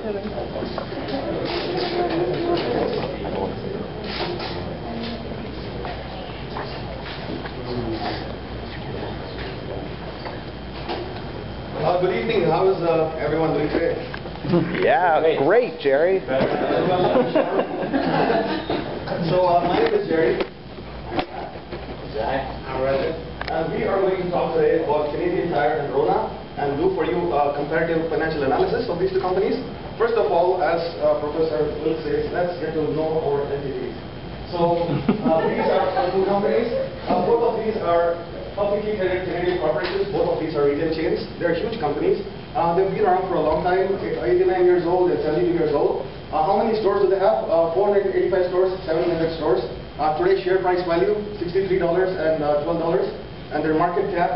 Good evening. How is everyone doing today? Yeah, great, Jerry. So my name is Jerry. I'm Ryerson. And we are going to talk today about CanadianTire and RONA and do for you a comparative financial analysis of these two companies. First of all, as Professor Will says, let's get to know our entities. So these are two companies. Both of these are publicly traded Canadian corporations. Both of these are retail chains. They're huge companies. They've been around for a long time, 89 years old and 72 years old. How many stores do they have? 485 stores, 700 stores. Today's share price value, $63 and $12. And their market cap,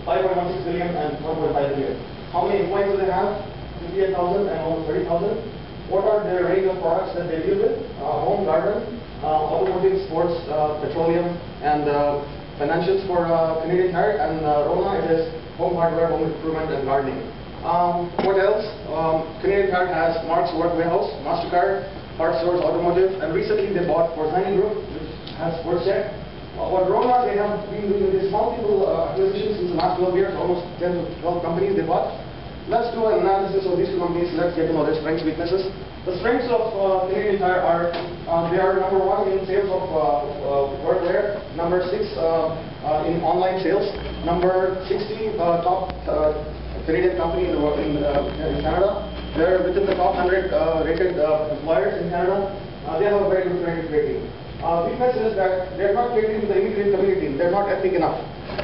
5.16 billion and 1.5 billion. How many employees do they have? 58,000 and almost 30,000. What are their range of products that they deal with? Home, garden, automotive, sports, petroleum, and financials for CanadianTire, and RONA, it is home hardware, home improvement, and gardening. What else? CanadianTire has Mark's Work Warehouse, MasterCard, Parts Stores, Automotive, and recently they bought Forzani Group, which has SportsCheck. What RONA, they have been doing this multiple acquisitions since the last 12 years, almost 10 to 12 companies they bought. Let's do an analysis of these two companies. Let's get to know their strengths, weaknesses. The strengths of CanadianTire are they are number 1 in sales of workwear, number 6 in online sales, number 60 top Canadian company in Canada. They're within the top 100 rated employers in Canada. They have a very good credit rating. Weakness is that they're not catering to the immigrant community. They're not ethnic enough.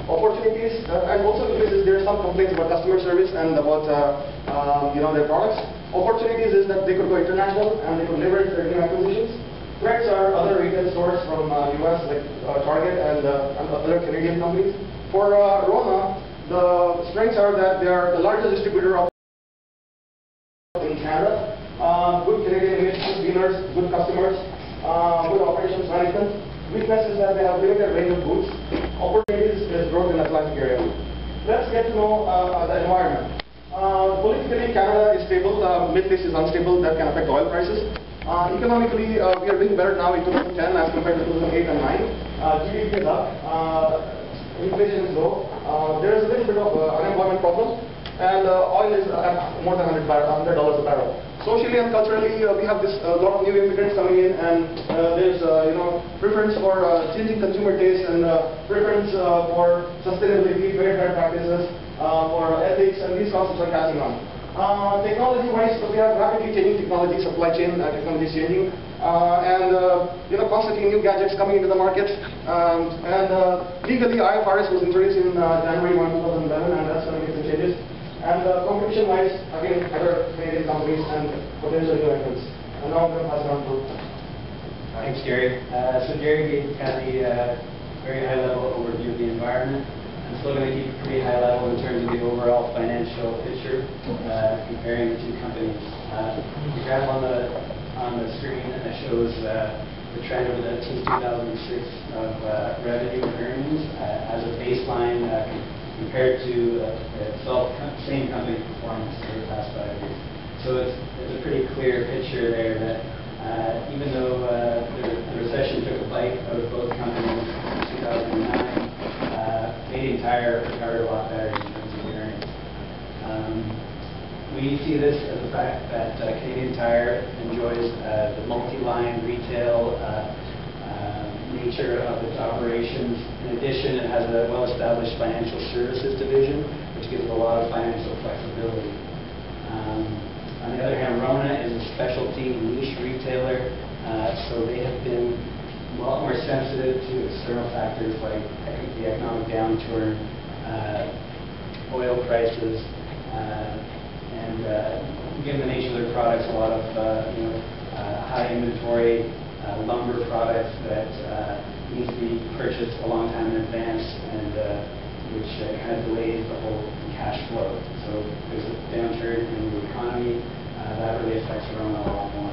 Opportunities and also weaknesses. There are some complaints about customer service and about their products. Opportunities is that they could go international and they could leverage their new acquisitions. Threats are other retail stores from US like Target and other Canadian companies. For RONA, the strengths are that they are the largest distributor of in Canada. Good Canadian image, good dealers, good customers, good operations management. Weakness is that they have limited range of goods. Opportunities is growth in the Atlantic area. Let's get to know the environment. Politically, Canada is stable. Middle East is unstable. That can affect oil prices. Economically, we are doing better now in 2010 as compared to 2008 and 9. GDP is up. Inflation is low. There is a little bit of unemployment problem. And oil is at more than $100 a barrel. Socially and culturally, we have this lot of new immigrants coming in, and there's preference for changing consumer tastes and preference for sustainability, fair trade practices, for ethics, and these concepts are catching on. Technology-wise, we have rapidly changing technology, supply chain technology is changing, and constantly new gadgets coming into the market. Legally, IFRS was introduced in January 1, 2011, and that's going to make some changes. And competition-wise, again, other Canadian companies and potential new entrants. And now I'm going to pass it on to. Thanks, Jerry. So Jerry gave kind of the very high-level overview of the environment. I'm still going to keep it pretty high-level in terms of the overall financial picture, comparing the two companies. The graph on the screen shows the trend over since 2006 of revenue and earnings as a baseline. Compared to same company performance over the past 5 years. So it's a pretty clear picture there that even though the recession took a bite out of both companies in 2009, CanadianTire recovered a lot better in terms of the earnings. We see this as the fact that CanadianTire enjoys the multi-line retail nature of its operations. In addition, it has a well-established financial services division, which gives it a lot of financial flexibility. On the other hand, RONA is a specialty niche retailer, so they have been a lot more sensitive to external factors like the economic downturn, oil prices, and given the nature of their products, a lot of high inventory lumber products that need to be purchased a long time in advance, and which kind of delays the whole cash flow. So there's a downturn in the economy that really affects RONA a lot more.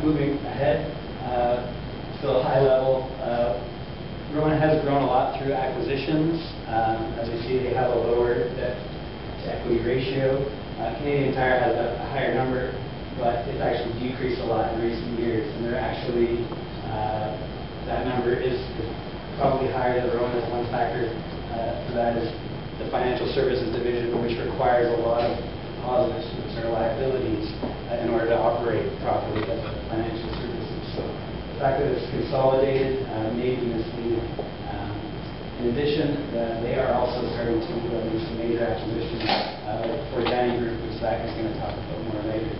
Moving ahead, still high level, RONA has grown a lot through acquisitions. As we see, they have a lower debt to equity ratio. Canadian Tire has a higher number, but it's actually decreased a lot in recent years, and they're actually, that number is probably higher than RONA. One factor for that is the financial services division, which requires a lot of deposits, which are liabilities, in order to operate properly as a financial services. So the fact that it's consolidated may be misleading. In addition, they are also starting to do some major acquisitions for Danny Group, which Zach is going to talk about more later.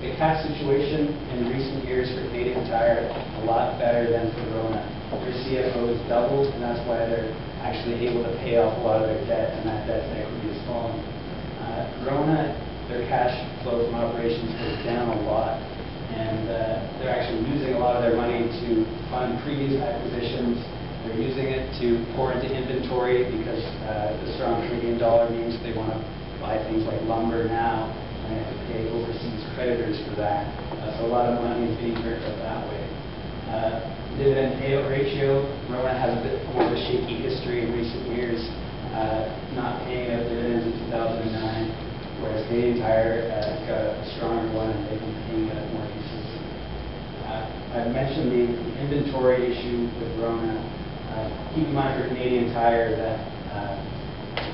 The cash situation in recent years for Canadian Tire a lot better than for RONA. Their CFO has doubled, and that's why they're actually able to pay off a lot of their debt, and that debt to equity is falling. RONA, their cash flow from operations goes down a lot, and they're actually using a lot of their money to fund previous acquisitions. They're using it to pour into inventory because the strong Canadian dollar means they want to buy things like lumber now, and they have to pay overseas creditors for that. So a lot of money is being burnt out that way. Dividend payout ratio, RONA has a bit more of a shaky history in recent years, not paying out dividends in 2009, whereas Canadian Tire got a stronger one and they've been paying out more consistently. I've mentioned the inventory issue with RONA. Keep in mind for Canadian Tire that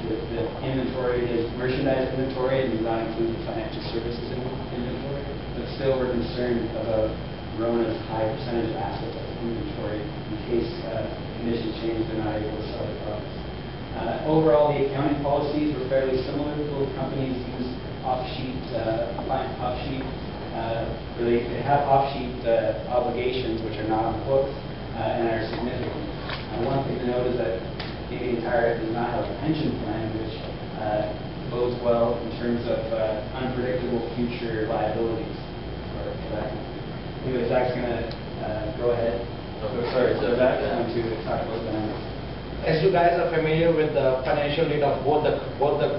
the inventory is merchandise inventory and does not include the financial services inventory, but still we're concerned about RONA's high percentage of assets as inventory in case conditions change, they're not able to sell the products. Overall, the accounting policies were fairly similar. Both companies use off-sheet, they have off-sheet obligations which are not on the books and are significant. One thing to note is that Canadian Tire does not have a pension plan, which bodes well in terms of unpredictable future liabilities for that. Anyway, Zach's going to go ahead. Zach's going to talk about the numbers. As you guys are familiar with the financial data of both the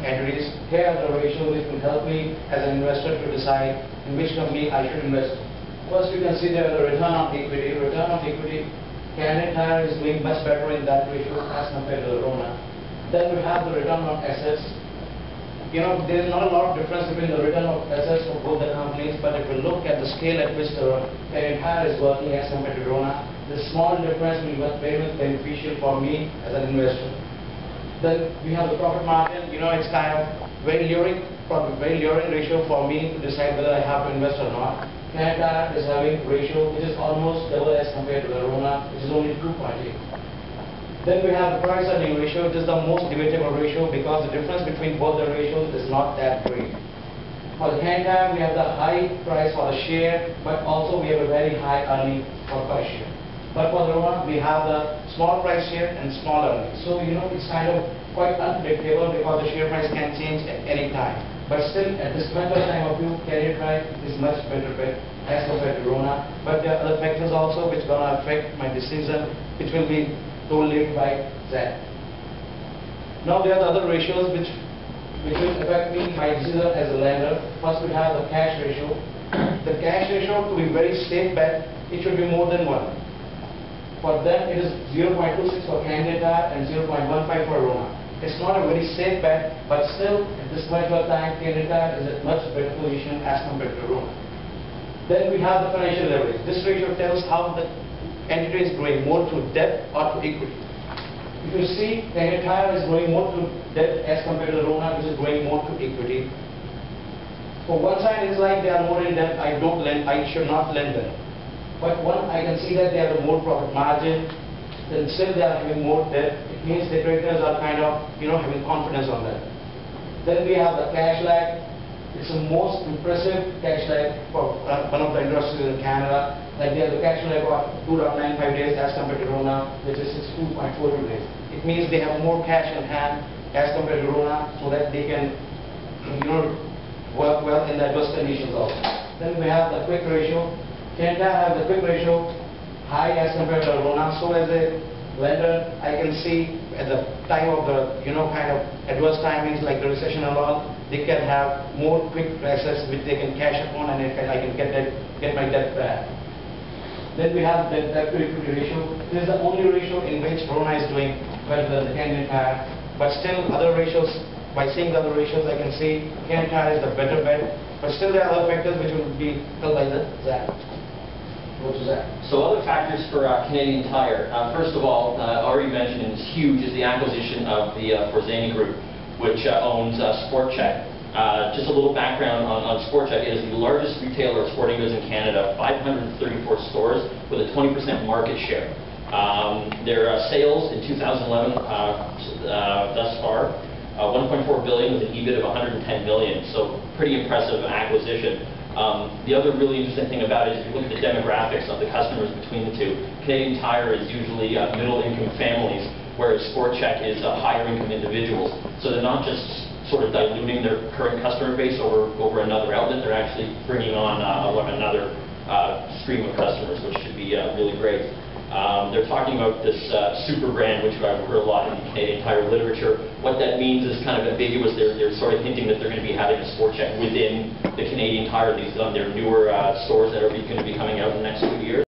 entities, here are the ratios which will help me as an investor to decide in which company I should invest. First, you can see there the return on equity. Return on equity, Canadian Tire is doing much better in that ratio as compared to the RONA. Then we have the return on assets. You know, there is not a lot of difference between the return of assets for both the companies, but if we look at the scale at which the Canadian Tire is working as compared to RONA, the small difference will be very much beneficial for me as an investor. Then we have the profit margin. You know, it's kind of very luring ratio for me to decide whether I have to invest or not. Canadian Tire is having ratio which is almost double as compared to the RONA, which is only 2.8. Then we have the price earning ratio. It is the most debatable ratio because the difference between both the ratios is not that great. For the Canadian Tire, we have the high price for the share, but also we have a very high earning for per share. But for the RONA, we have the small price share and small earnings. So, you know, it's kind of quite unpredictable because the share price can change at any time. But still, at this point of time of view, Canadian Tire is much better bet as compared to RONA. But there are other factors also which are going to affect my decision, which will be told later by Zach. Now there are the other ratios which will affect me, my decision as a lender. First we have the cash ratio. The cash ratio, to be very safe bet, it should be more than 1. For them it is 0.26 for Canadian Tire and 0.15 for RONA. It's not a very safe bet, but still at this point of time, Canadian Tire is at much better position as compared to RONA. Then we have the financial leverage. This ratio tells how the entity is growing, more through debt or through equity. If you see, Canadian Tire is growing more through debt as compared to RONA, which is growing more through equity. For one side, it's like they are more in debt. I should not lend them. But one, I can see that they have a more profit margin. Then still they are having more debt. It means the creditors are kind of, you know, having confidence on that. Then we have the cash lag. It's the most impressive cash lag for one of the industries in Canada. Like they have the cash lag of 2.95 days as compared to RONA, which is 62.42 days. It means they have more cash in hand as compared to RONA, so that they can, you know, work well in the adverse conditions also. Then we have the quick ratio. Canada have the quick ratio high as compared to RONA. So as a lender, I can see at the time of the, you know, kind of adverse timings like the recession and all, they can have more quick assets which they can cash upon, and I can get my debt back. Then we have the debt to equity ratio. This is the only ratio in which RONA is doing better than the Canadian Tire, but still other ratios by seeing the other ratios, I can see CanadianTire is the better bet, but still there are other factors which will be held by the Zach. Go to Zach. So other factors for Canadian Tire. First of all, already mentioned and is huge is the acquisition of the Forzani Group, which owns Sport Chek. Just a little background on Sport Chek. It is the largest retailer of sporting goods in Canada, 534 stores with a 20% market share. Their sales in 2011 thus far, 1.4 billion with an EBIT of 110 million, so pretty impressive acquisition. The other really interesting thing about it is if you look at the demographics of the customers between the two, Canadian Tire is usually middle-income families, whereas Sport Chek is higher-income individuals. So they're not just sort of diluting their current customer base over another outlet, they're actually bringing on another stream of customers, which should be really great. They're talking about this super brand, which I've heard a lot in the Canadian Tire literature. What that means is kind of ambiguous. They're sort of hinting that they're going to be having a Sport Chek within the Canadian Tire. These are their newer stores that are going to